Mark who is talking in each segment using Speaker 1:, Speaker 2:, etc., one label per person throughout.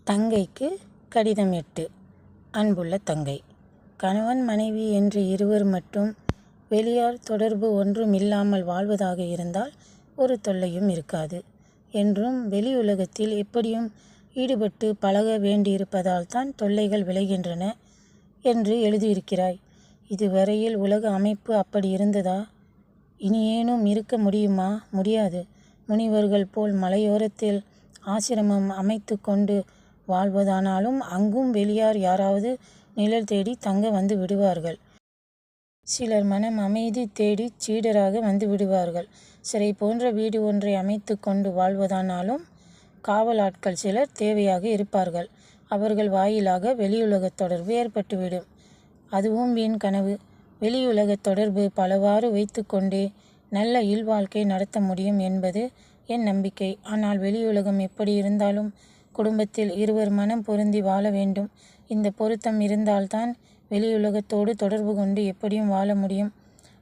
Speaker 1: தங்கைக்கு கடிதம் 8. அன்புள்ள தங்கை, கணவன் மனைவி என்று இருவர் மட்டும் வெளியார் தொடர்பு ஒன்றும் இல்லாமல் வாழ்வதாக இருந்தால் ஒரு தொல்லையும் இருக்காது என்றும் வெளியுலகத்தில் எப்படியும் ஈடுபட்டு பழக வேண்டியிருப்பதால் தான் தொல்லைகள் விளைகின்றன என்று எழுதியிருக்கிறாய். இதுவரையில் உலக அமைப்பு அப்படி இருந்ததா? இனியேனும் இருக்க முடியுமா? முடியாது. முனிவர்கள் போல் மலையோரத்தில் ஆசிரமம் அமைத்து கொண்டு வாழ்வதானாலும் அங்கும் வெளியார் யாராவது நிழல் தேடி தங்க வந்து விடுவார்கள். சிலர் மனம் அமைதி தேடி சீடராக வந்து விடுவார்கள். சிறை போன்ற வீடு ஒன்றை அமைத்து கொண்டு வாழ்வதானாலும் காவல் ஆட்கள் சிலர் தேவையாக இருப்பார்கள். அவர்கள் வாயிலாக வெளியுலகத் தொடர்பு ஏற்பட்டுவிடும். அதுவும் வீண் கனவு. வெளியுலகத் தொடர்பு பலவாறு வைத்து கொண்டே நல்ல இல்வாழ்க்கை நடத்த முடியும் என்பது என் நம்பிக்கை. ஆனால் வெளியுலகம் எப்படி இருந்தாலும் குடும்பத்தில் இருவர் மனம் பொருந்தி வாழ வேண்டும். இந்த பொருத்தம் இருந்தால்தான் வெளியுலகத்தோடு தொடர்பு கொண்டு எப்படியும் வாழ முடியும்.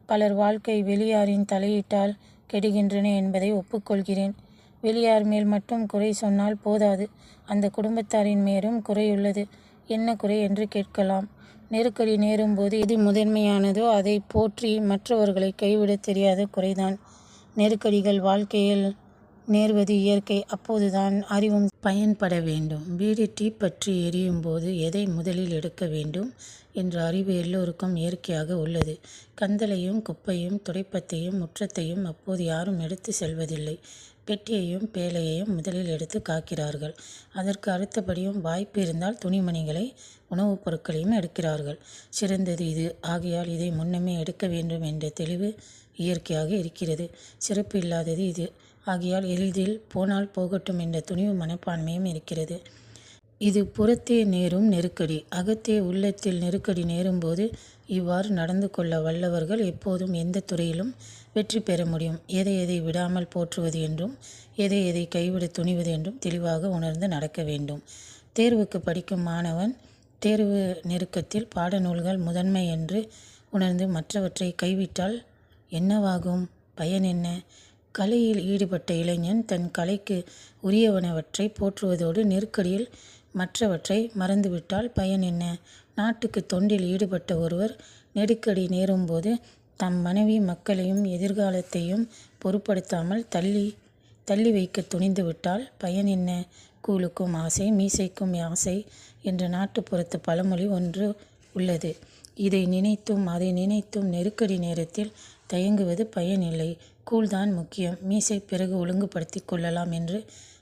Speaker 1: பலர் வாழ்க்கை வெளியாரின் தலையிட்டால் கெடுகின்றன என்பதை ஒப்புக்கொள்கிறேன். வெளியார் மேல் மட்டும் குறை சொன்னால் போதாது, அந்த குடும்பத்தாரின் மேலும் குறையுள்ளது. என்ன குறை என்று கேட்கலாம். நெருக்கடி நேரும்போது எது முதன்மையானதோ அதை போற்றி மற்றவர்களை கைவிடத் தெரியாத குறைதான். நெருக்கடிகள் வாழ்க்கையில் நேர்வது இயற்கை. அப்போதுதான் அறிவும் பயன்பட வேண்டும். வீடு தீப்பற்றி எரியும் போது எதை முதலில் எடுக்க வேண்டும் என்ற அறிவு எல்லோருக்கும் இயற்கையாக உள்ளது. கந்தலையும் குப்பையும் துடைப்பத்தையும் முற்றத்தையும் அப்போது யாரும் எடுத்து செல்வதில்லை. பெட்டியையும் பேழையையும் முதலில் எடுத்து காக்கிறார்கள். அதற்கு அடுத்தபடியும் வாய்ப்பு இருந்தால் துணிமணிகளை உணவுப் பொருட்களையும் எடுக்கிறார்கள். சிறந்தது இது. ஆகையால் இதை முன்னமே எடுக்க வேண்டும் என்ற தெளிவு இயற்கையாக இருக்கிறது. சிறப்பு இல்லாதது இது. ஆகையால் எளிதில் போனால் போகட்டும் என்ற துணிவு மனப்பான்மையும் இருக்கிறது. இது புறத்தே நேரும் நெருக்கடி. அகத்தே உள்ளத்தில் நெருக்கடி நேரும்போது இவ்வாறு நடந்து கொள்ள வல்லவர்கள் எப்போதும் எந்த துறையிலும் வெற்றி பெற முடியும். எதை எதை விடாமல் போற்றுவது என்றும் எதை எதை கைவிட துணிவது என்றும் தெளிவாக உணர்ந்து நடக்க வேண்டும். தேர்வுக்கு படிக்கும் மாணவன் தேர்வு நெருக்கத்தில் பாடநூல்கள் முதன்மை என்று உணர்ந்து மற்றவற்றை கைவிட்டால் என்னவாகும்? பயன் என்ன? கலையில் ஈடுபட்ட இளைஞன் தன் கலைக்கு உரியவனவற்றை போற்றுவதோடு நெருக்கடியில் மற்றவற்றை மறந்துவிட்டால் பயன் என்ன? நாட்டுக்கு தொண்டில் ஈடுபட்ட ஒருவர் நெருக்கடி நேரும்போது தம் மனைவி மக்களையும் எதிர்காலத்தையும் பொருட்படுத்தாமல் தள்ளி வைக்க துணிந்து விட்டால் பயன் என்ன? கூழுக்கும் ஆசை மீசைக்கும் ஆசை என்ற நாட்டுப்புறத்து பழமொழி ஒன்று உள்ளது. இதை நினைத்தும் அதை நினைத்தும் நெருக்கடி நேரத்தில் தயங்குவது பயனில்லை. கூழ்தான் முக்கியம், மீசை பிறகு ஒழுங்குபடுத்தி கொள்ளலாம் என்று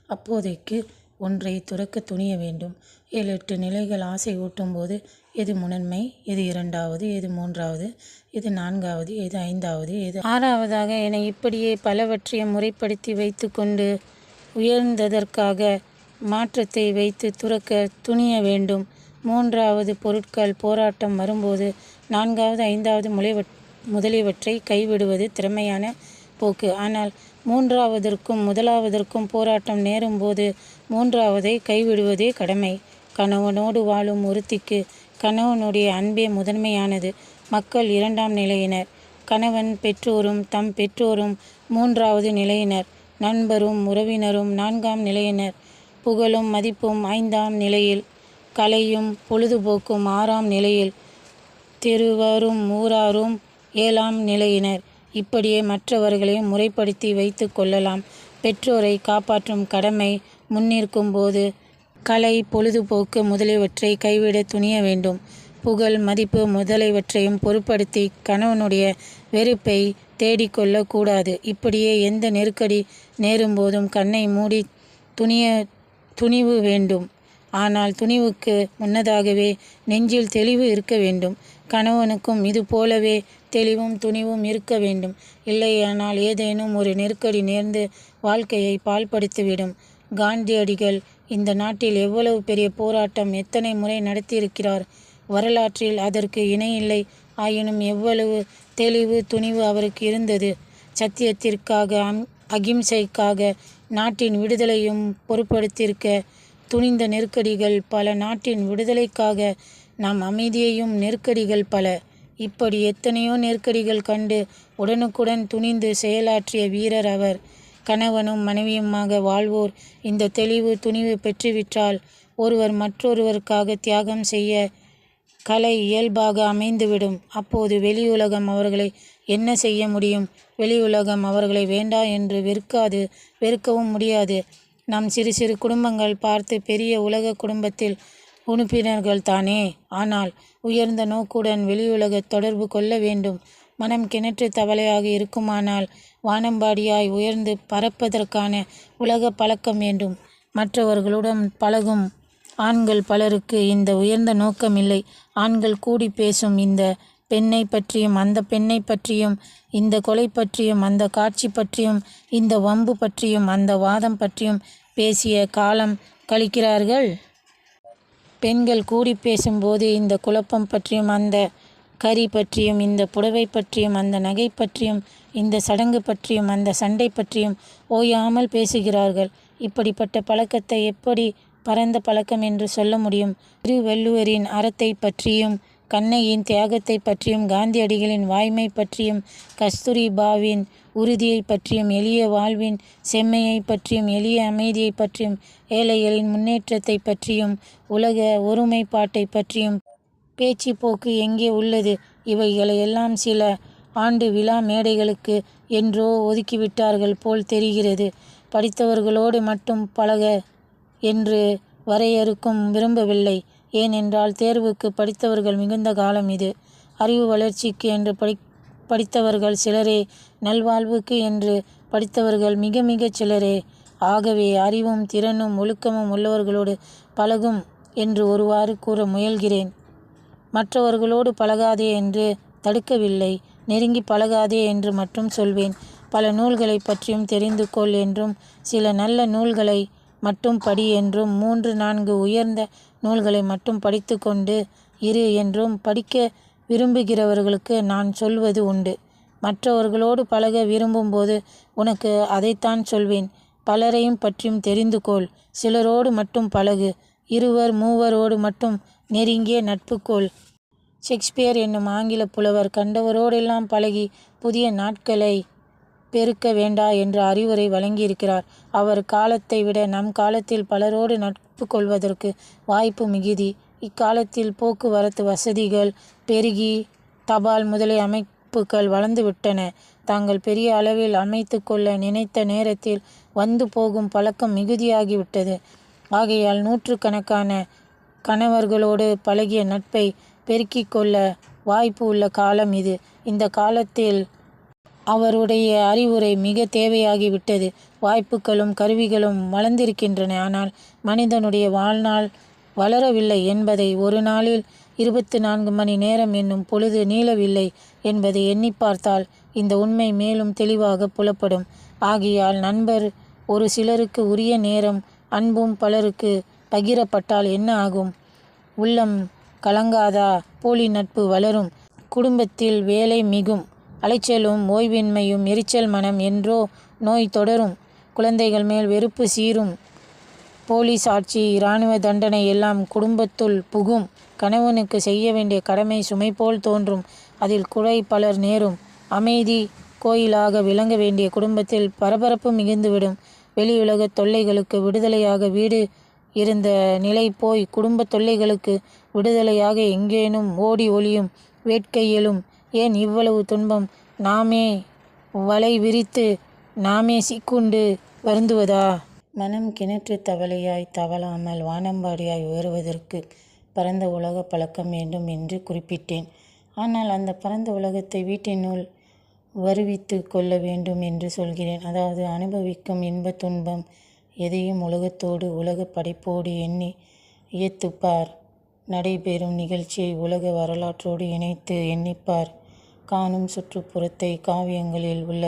Speaker 1: அப்போதைக்கு ஒன்றை துறக்க துணிய வேண்டும். 7-8 நிலைகள் ஆசை ஊட்டும் போது எது முதன்மை, எது இரண்டாவது, எது மூன்றாவது, எது நான்காவது, எது ஐந்தாவது, எது ஆறாவதாக என இப்படியே பலவற்றையும் முறைப்படுத்தி வைத்து கொண்டு உயர்ந்ததற்காக மாற்றத்தை வைத்து துறக்க துணிய வேண்டும். மூன்றாவது பொருட்கள் போராட்டம் வரும்போது நான்காவது ஐந்தாவது முதலியவற்றை கைவிடுவது திறமையான போக்கு. ஆனால் மூன்றாவதற்கும் முதலாவதற்கும் போராட்டம் நேரும்போது மூன்றாவதை கைவிடுவதே கடமை. கணவனோடு வாழும் ஒருத்திக்கு கணவனுடைய அன்பே முதன்மையானது. மக்கள் இரண்டாம் நிலையினர். கணவன் பெற்றோரும் தம் பெற்றோரும் மூன்றாவது நிலையினர். நண்பரும் உறவினரும் நான்காம் நிலையினர். புகழும் மதிப்பும் ஐந்தாம் நிலையில். கலையும் பொழுதுபோக்கும் ஆறாம் நிலையில். தெருவாரும் ஊராரும் ஏழாம் நிலையினர். இப்படியே மற்றவர்களையும் முறைப்படுத்தி வைத்து கொள்ளலாம். பெற்றோரை காப்பாற்றும் கடமை முன்னிற்கும் போது கலை பொழுதுபோக்கு முதலியவற்றை கைவிட துணிய வேண்டும். புகழ் மதிப்பு முதலியவற்றையும் பொருட்படுத்தி கணவனுடைய வெறுப்பை தேடிக்கொள்ள கூடாது. இப்படியே எந்த நெருக்கடி நேரும்போதும் கண்ணை மூடி துணிவு வேண்டும். ஆனால் துணிவுக்கு முன்னதாகவே நெஞ்சில் தெளிவு இருக்க வேண்டும். கணவனுக்கும் இது போலவே தெளிவும் துணிவும் இருக்க வேண்டும். இல்லையானால் ஏதேனும் ஒரு நெருக்கடி நேர்ந்து வாழ்க்கையை பாழ்படுத்திவிடும். காந்தியடிகள் இந்த நாட்டில் எவ்வளவு பெரிய போராட்டம் எத்தனை முறை நடத்தியிருக்கிறார். வரலாற்றில் அதற்கு இணையில்லை. ஆயினும் எவ்வளவு தெளிவு துணிவு அவருக்கு இருந்தது. சத்தியத்திற்காக அகிம்சைக்காக நாட்டின் விடுதலையும் பொருட்படுத்தியிருக்க துணிந்த நெருக்கடிகள் பல. நாட்டின் விடுதலைக்காக நாம் அமைதியையும் நெருக்கடிகள் பல. இப்படி எத்தனையோ நெருக்கடிகள் கண்டு உடனுக்குடன் துணிந்து செயலாற்றிய வீரர் அவர். கணவனும் மனைவியுமாக வாழ்வோர் இந்த தெளிவு துணிவு பெற்றுவிட்டால் ஒருவர் மற்றொருவருக்காக தியாகம் செய்ய கலை இயல்பாக அமைந்துவிடும். அப்போது வெளியுலகம் அவர்களை என்ன செய்ய முடியும்? வெளியுலகம் அவர்களை வேண்டா என்று வெறுக்காது, வெறுக்கவும் முடியாது. நாம் சிறு சிறு குடும்பங்கள் பார்த்து பெரிய உலக குடும்பத்தில் உறுப்பினர்கள் தானே. ஆனால் உயர்ந்த நோக்குடன் வெளியுலக தொடர்பு கொள்ள வேண்டும். மனம் கிணற்று தவளையாக இருக்குமானால் வானம்பாடியாய் உயர்ந்து பறப்பதற்கான உலக பழக்கம் வேண்டும். மற்றவர்களுடன் பழகும் ஆண்கள் பலருக்கு இந்த உயர்ந்த நோக்கம் இல்லை. ஆண்கள் கூடி பேசும் இந்த பெண்ணை பற்றியும் அந்த பெண்ணை பற்றியும், இந்த கொலை பற்றியும் அந்த காட்சி பற்றியும், இந்த வம்பு பற்றியும் அந்த வாதம் பற்றியும் பேசிய காலம் கழிக்கிறார்கள். பெண்கள் கூடி பேசும்போது இந்த குழப்பம் பற்றியும் அந்த கறி பற்றியும், இந்த புடவை பற்றியும் அந்த நகை பற்றியும், இந்த சடங்கு பற்றியும் அந்த சண்டை பற்றியும் ஓயாமல் பேசுகிறார்கள். இப்படிப்பட்ட பழக்கத்தை எப்படி பரந்த பழக்கம் என்று சொல்ல முடியும்? திருவள்ளுவரின் அறத்தை பற்றியும், கண்ணகியின் தியாகத்தை பற்றியும், காந்தியடிகளின் வாய்மை பற்றியும், கஸ்தூரிபாவின் உறுதியை பற்றியும், எளிய வாழ்வின் செம்மையை பற்றியும், எளிய அமைதியை பற்றியும், ஏழைகளின் முன்னேற்றத்தை பற்றியும், உலக ஒருமைப்பாட்டை பற்றியும் பேச்சு போக்கு எங்கே உள்ளது? இவைகளை எல்லாம் சில ஆண்டு விழா மேடைகளுக்கு என்றோ ஒதுக்கிவிட்டார்கள் போல் தெரிகிறது. படித்தவர்களோடு மட்டும் பழக என்று வரையறுக்கும் விரும்பவில்லை. ஏனென்றால் தேர்வுக்கு படித்தவர்கள் மிகுந்த காலம் இது. அறிவு வளர்ச்சிக்கு என்று படித்தவர்கள் சிலரே, நல்வாழ்வுக்கு என்று படித்தவர்கள் மிக மிகச் சிலரே. ஆகவே அறிவும் திறனும் ஒழுக்கமும் உள்ளவர்களோடு பழகும் என்று ஒருவாறு கூற முயல்கிறேன். மற்றவர்களோடு பழகாதே என்று தடுக்கவில்லை. நெருங்கி பழகாதே என்று மட்டும் சொல்வேன். பல நூல்களை பற்றியும் தெரிந்து கொள் என்றும், சில நல்ல நூல்களை மட்டும் படி என்றும், 3-4 உயர்ந்த நூல்களை மட்டும் படித்து கொண்டு இரு என்றும் படிக்க விரும்புகிறவர்களுக்கு நான் சொல்வது உண்டு. மற்றவர்களோடு பழக விரும்பும்போது உனக்கு அதைத்தான் சொல்வேன். பலரையும் பற்றியும் தெரிந்து கொள். சிலரோடு மட்டும் பழகு. 2-3 மட்டும் நெருங்கிய நட்பு கொள். ஷேக்ஸ்பியர் என்னும் ஆங்கில புலவர் கண்டவரோடெல்லாம் பழகி புதிய நாட்களை பெருக்க வேண்டா என்று அறிவுரை வழங்கியிருக்கிறார். அவர் காலத்தை விட நம் காலத்தில் பலரோடு நட்பு கொள்வதற்கு வாய்ப்பு மிகுதி. இக்காலத்தில் போக்குவரத்து வசதிகள் பெருகி தபால் முதலிய அமைப்புகள் வளர்ந்துவிட்டன. தாங்கள் பெரிய அளவில் அமைத்து கொள்ள நினைத்த நேரத்தில் வந்து போகும் பழக்கம் மிகுதியாகிவிட்டது. ஆகையால் நூற்றுக்கணக்கான கணவர்களோடு பழகிய நட்பை பெருக்கிக் கொள்ள வாய்ப்பு உள்ள காலம் இது. இந்த காலத்தில் அவருடைய அறிவுரை மிக தேவையாகிவிட்டது. வாய்ப்புகளும் கருவிகளும் வளர்ந்திருக்கின்றன. ஆனால் மனிதனுடைய வாழ்நாள் வளரவில்லை என்பதை, ஒரு நாளில் 24 மணி நேரம் என்னும் பொழுது நீளவில்லை என்பதை எண்ணி பார்த்தால் இந்த உண்மை மேலும் தெளிவாக புலப்படும். ஆகையால் நண்பர் ஒரு சிலருக்கு உரிய நேரம், அன்பும் பலருக்கு பகிரப்பட்டால் என்ன ஆகும்? உள்ளம் கலங்காதா? போலி நட்பு வளரும். குடும்பத்தில் வேலை மிகும். அலைச்சலும் ஓய்வின்மையும் எரிச்சல் மனம் என்றோ நோய் தொடரும். குழந்தைகள் மேல் வெறுப்பு சீரும். போலீஸ் ஆட்சி, இராணுவ தண்டனை எல்லாம் குடும்பத்துள் புகும். கணவனுக்கு செய்ய வேண்டிய கடமை சுமை போல் தோன்றும். அதில் குறை பலர் நேரும். அமைதி கோயிலாக விளங்க வேண்டிய குடும்பத்தில் பரபரப்பு மிகுந்துவிடும். வெளியுலக தொல்லைகளுக்கு விடுதலையாக வீடு இருந்த நிலை போய் குடும்ப தொல்லைகளுக்கு விடுதலையாக எங்கேனும் ஓடி ஒளியும் வேட்கையிலும் ஏன் இவ்வளவு துன்பம்? நாமே வலை விரித்து நாமே சிக்குண்டு வருந்துவதா? மனம் கிணற்று தவளையாய் தவளாமல் வானம்பாடியாய் உயருவதற்கு பரந்த உலக பழக்கம் வேண்டும் என்று குறிப்பிட்டேன். ஆனால் அந்த பரந்த உலகத்தை வீட்டினுள் வருவித்து கொள்ள வேண்டும் என்று சொல்கிறேன். அதாவது அனுபவிக்கும் இன்ப துன்பம் எதையும் உலகத்தோடு உலக படைப்போடு எண்ணி இயத்துப்பார். நடைபெறும் நிகழ்ச்சியை உலக வரலாற்றோடு இணைத்து எண்ணிப்பார். காணும் சுற்றுப்புறத்தை காவியங்களில் உள்ள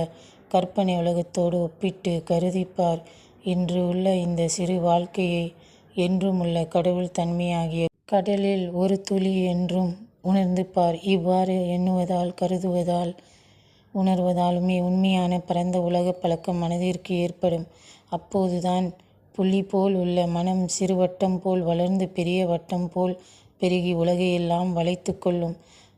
Speaker 1: கற்பனை உலகத்தோடு ஒப்பிட்டு கருதிப்பார். இன்று உள்ள இந்த சிறு வாழ்க்கையை என்றும் உள்ள கடவுள் தன்மையாகிய கடலில் ஒரு துளி என்றும் உணர்ந்து பார். இவ்வாறு எண்ணுவதால், கருதுவதால், உணர்வதாலுமே உண்மையான பரந்த உலக பழக்கம் மனதிற்கு ஏற்படும். அப்போதுதான் புள்ளி போல் உள்ள மனம் சிறு வட்டம் போல் வளர்ந்து பெரிய வட்டம் போல் பெருகி உலகையெல்லாம் வளைத்து கொள்ளும்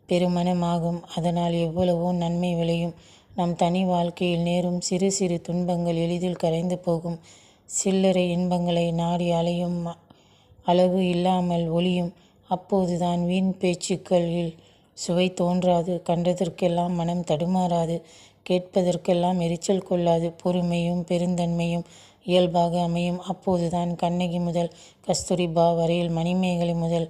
Speaker 1: பெருமனமாகும். அதனால் எவ்வளவோ நன்மை விளையும். நம் தனி வாழ்க்கையில் நேரும் சிறு சிறு துன்பங்கள் எளிதில் கரைந்து போகும். சில்லறை இன்பங்களை நாடி அலையும் அளவு இல்லாமல் ஒளியும். அப்போதுதான் வீண் பேச்சுக்களில் சுவை தோன்றாது. கண்டதற்கெல்லாம் மனம் தடுமாறாது. கேட்பதற்கெல்லாம் எரிச்சல் கொள்ளாது. பொறுமையும் பெருந்தன்மையும் இயல்பாக அமையும். அப்போதுதான் கண்ணகி முதல் கஸ்தூரிபா வரையில், மணிமேகலை முதல்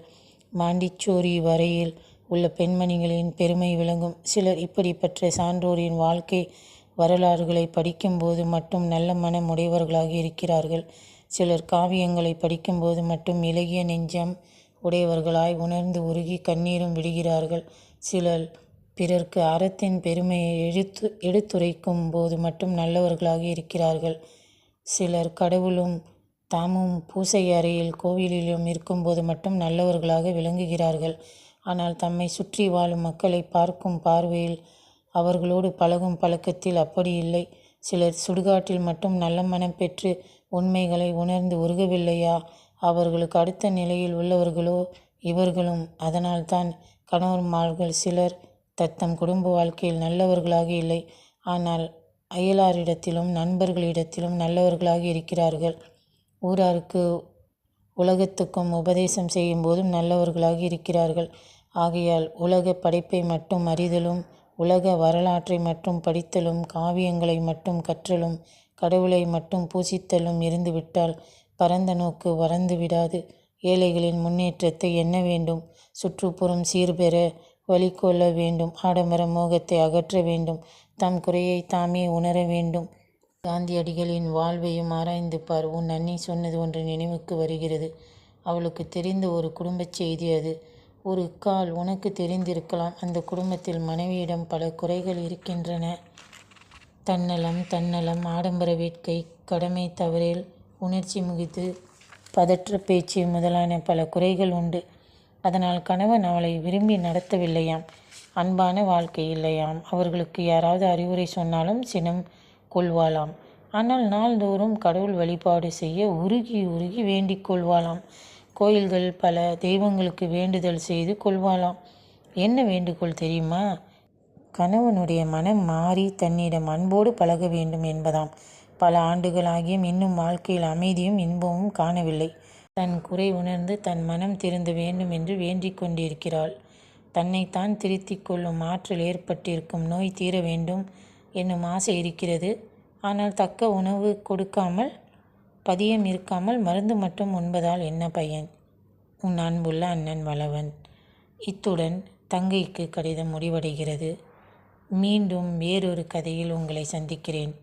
Speaker 1: மாண்டிச்சோரி வரையில் உள்ள பெண்மணிகளின் பெருமை விளங்கும். சிலர் இப்படிப்பட்ட சான்றோரின் வாழ்க்கை வரலாறுகளை படிக்கும்போது மட்டும் நல்ல மனம் உடையவர்களாக இருக்கிறார்கள். சிலர் காவியங்களை படிக்கும்போது மட்டும் இலகிய நெஞ்சம் உடையவர்களாய் உணர்ந்து உருகி கண்ணீரும் விடுகிறார்கள். சிலர் பிறர்க்கு அறத்தின் பெருமையை எடுத்துரைக்கும் போது மட்டும் நல்லவர்களாக இருக்கிறார்கள். சிலர் கடவுளும் தாமும் பூசை அறையில் கோவிலிலும் இருக்கும்போது மட்டும் நல்லவர்களாக விளங்குகிறார்கள். ஆனால் தம்மை சுற்றி வாழும் மக்களை பார்க்கும் பார்வையில், அவர்களோடு பழகும் பழக்கத்தில் அப்படி இல்லை. சிலர் சுடுகாட்டில் மட்டும் நல்ல மனம் பெற்று உண்மைகளை உணர்ந்து உருகவில்லையா? அவர்களுக்கு அடுத்த நிலையில் உள்ளவர்களோ இவர்களும். அதனால்தான் கணவன்மார்கள் சிலர் தத்தம் குடும்ப வாழ்க்கையில் நல்லவர்களாக இல்லை, ஆனால் அயலாரிடத்திலும் நண்பர்களிடத்திலும் நல்லவர்களாக இருக்கிறார்கள். ஊராருக்கு உலகத்துக்கும் உபதேசம் செய்யும் போதும் நல்லவர்களாக இருக்கிறார்கள். ஆகையால் உலக படைப்பை மட்டும் அறிதலும், உலக வரலாற்றை மட்டும் படித்தலும், காவியங்களை மட்டும் கற்றலும், கடவுளை மட்டும் பூசித்தலும் இருந்துவிட்டால் பரந்த நோக்கு வறந்து விடாது. ஏழைகளின் முன்னேற்றத்தை எண்ண வேண்டும். சுற்றுப்புறம் சீர்பெற வழிகொள்ள வேண்டும். ஆடம்பர மோகத்தை அகற்ற வேண்டும். தம் குறையை தாமே உணர வேண்டும். காந்தியடிகளின் வாழ்வையும் ஆராய்ந்து பார். உன் அண்ணி சொன்னது ஒன்று நினைவுக்கு வருகிறது. அவளுக்கு தெரிந்த ஒரு குடும்பச் செய்தி அது. ஒரு கால் உனக்கு தெரிந்திருக்கலாம். அந்த குடும்பத்தில் மனைவியிடம் பல குறைகள் இருக்கின்றன. தன்னலம், ஆடம்பர வேட்கை, கடமை தவறேல், உணர்ச்சி மிகுது, பதற்ற பேச்சு முதலான பல குறைகள் உண்டு. அதனால் கணவன் அவளை விரும்பி நடத்தவில்லையாம். அன்பான வாழ்க்கை இல்லையாம். அவர்களுக்கு யாராவது அறிவுரை சொன்னாலும் சினம் கொள்வாளாம். ஆனால் நாள்தோறும் கடவுள் வழிபாடு செய்ய உருகி உருகி வேண்டிக் கொள்வாளாம். கோயில்கள் பல தெய்வங்களுக்கு வேண்டுதல் செய்து கொள்வாளாம். என்ன வேண்டுகோள் தெரியுமா? கணவனுடைய மனம் மாறி தன்னிடம் அன்போடு பழக வேண்டும் என்பதாம். பல ஆண்டுகளாகியும் இன்னும் வாழ்க்கையில் அமைதியும் இன்பமும் காணவில்லை. தன் குறை உணர்ந்து தன் மனம் திருந்த வேண்டும் என்று வேண்டிக் கொண்டிருக்கிறாள். தன்னைத்தான் திருத்திக் கொள்ளும் ஆற்றல் ஏற்பட்டிருக்கும். நோய் தீர வேண்டும் என்னும் ஆசை இருக்கிறது. ஆனால் தக்க உணவு கொடுக்காமல், பதியம் இருக்காமல் மருந்து மட்டும் உண்பதால் என்ன பயன்? உன் அன்புள்ள அண்ணன் வளவன். இத்துடன் தங்கைக்கு கடிதம் முடிவடைகிறது. மீண்டும் வேறொரு கதையில் உங்களை சந்திக்கிறேன்.